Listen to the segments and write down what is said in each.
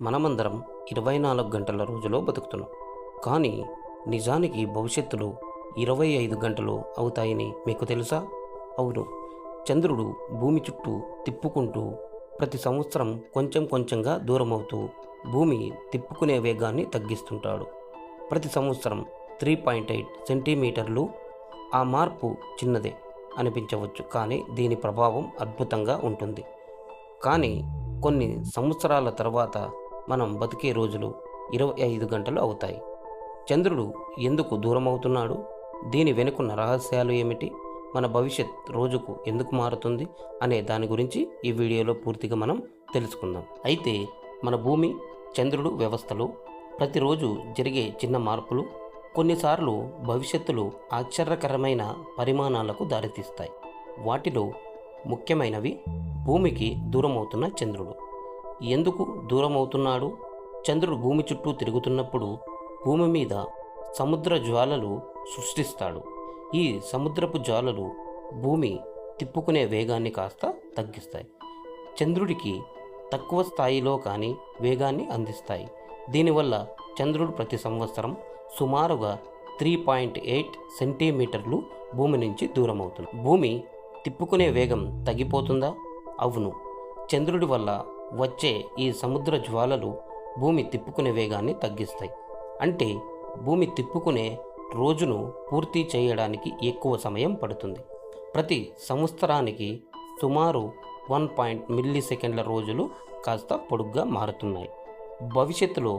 మనమందరం 24 గంటల రోజులో బతుకుతున్నాం. కానీ నిజానికి భవిష్యత్తులో 25 గంటలు అవుతాయని మీకు తెలుసా? అవును. చంద్రుడు భూమి చుట్టూ తిప్పుకుంటూ ప్రతి సంవత్సరం కొంచెం కొంచెంగా దూరమవుతూ భూమి తిప్పుకునే వేగాన్ని తగ్గిస్తుంటాడు. ప్రతి సంవత్సరం 3.8 సెంటీమీటర్లు. ఆ మార్పు చిన్నదే అనిపించవచ్చు, కానీ దీని ప్రభావం అద్భుతంగా ఉంటుంది. కానీ కొన్ని సంవత్సరాల తర్వాత మనం బతికే రోజులు 25 గంటలు అవుతాయి. చంద్రుడు ఎందుకు దూరం అవుతున్నాడు? దీని వెనుకున్న రహస్యాలు ఏమిటి? మన భవిష్యత్ రోజుకు ఎందుకు మారుతుంది అనే దాని గురించి ఈ వీడియోలో పూర్తిగా మనం తెలుసుకుందాం. అయితే మన భూమి, చంద్రుడు వ్యవస్థలో ప్రతిరోజు జరిగే చిన్న మార్పులు కొన్నిసార్లు భవిష్యత్తులో ఆశ్చర్యకరమైన పరిమాణాలకు దారితీస్తాయి. వాటిలో ముఖ్యమైనవి భూమికి దూరమవుతున్న చంద్రుడు. ఎందుకు దూరమవుతున్నాడు? చంద్రుడు భూమి చుట్టూ తిరుగుతున్నప్పుడు భూమి మీద సముద్ర జ్వాలలు సృష్టిస్తాడు. ఈ సముద్రపు జ్వాలలు భూమి తిప్పుకునే వేగాన్ని కాస్త తగ్గిస్తాయి. చంద్రుడికి తక్కువ స్థాయిలో కానీ వేగాన్ని అందిస్తాయి. దీనివల్ల చంద్రుడు ప్రతి సంవత్సరం సుమారుగా 3.8 సెంటీమీటర్లు భూమి నుంచి దూరమవుతుంది. భూమి తిప్పుకునే వేగం తగ్గిపోతుందా? అవును. చంద్రుడి వల్ల వచ్చే ఈ సముద్ర జ్వాలలు భూమి తిప్పుకునే వేగాన్ని తగ్గిస్తాయి. అంటే భూమి తిప్పుకునే రోజును పూర్తి చేయడానికి ఎక్కువ సమయం పడుతుంది. ప్రతి సంవత్సరానికి సుమారు 1 మిల్లీ సెకండ్ల రోజులు కాస్త పొడుగ్గా మారుతున్నాయి. భవిష్యత్తులో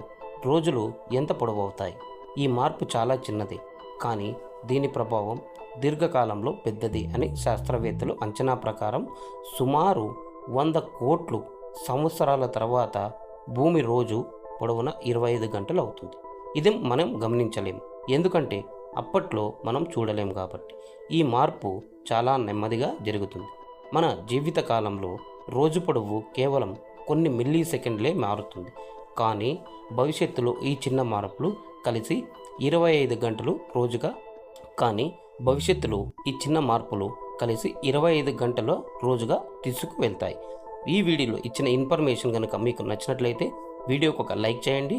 రోజులు ఎంత పొడవవుతాయి? ఈ మార్పు చాలా చిన్నది, కానీ దీని ప్రభావం దీర్ఘకాలంలో పెద్దది అని శాస్త్రవేత్తలు అంచనా ప్రకారం సుమారు 100 కోట్లు సంవత్సరాల తర్వాత భూమి రోజు పొడవున 25 గంటలు అవుతుంది. ఇది మనం గమనించలేము, ఎందుకంటే అప్పట్లో మనం చూడలేం కాబట్టి. ఈ మార్పు చాలా నెమ్మదిగా జరుగుతుంది. మన జీవిత కాలంలో రోజు పొడవు కేవలం కొన్ని మిల్లీ సెకండ్లే మారుతుంది. కానీ భవిష్యత్తులో ఈ చిన్న మార్పులు కలిసి 25 గంటలు రోజుగా ఈ చిన్న మార్పులు కలిసి 25 గంటల రోజుగా తీసుకువెళ్తాయి. ఈ వీడియోలో ఇచ్చిన ఇన్ఫర్మేషన్ కనుక మీకు నచ్చినట్లయితే వీడియోకి ఒక లైక్ చేయండి,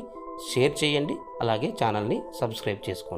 షేర్ చేయండి, అలాగే ఛానల్ని సబ్స్క్రైబ్ చేసుకోండి.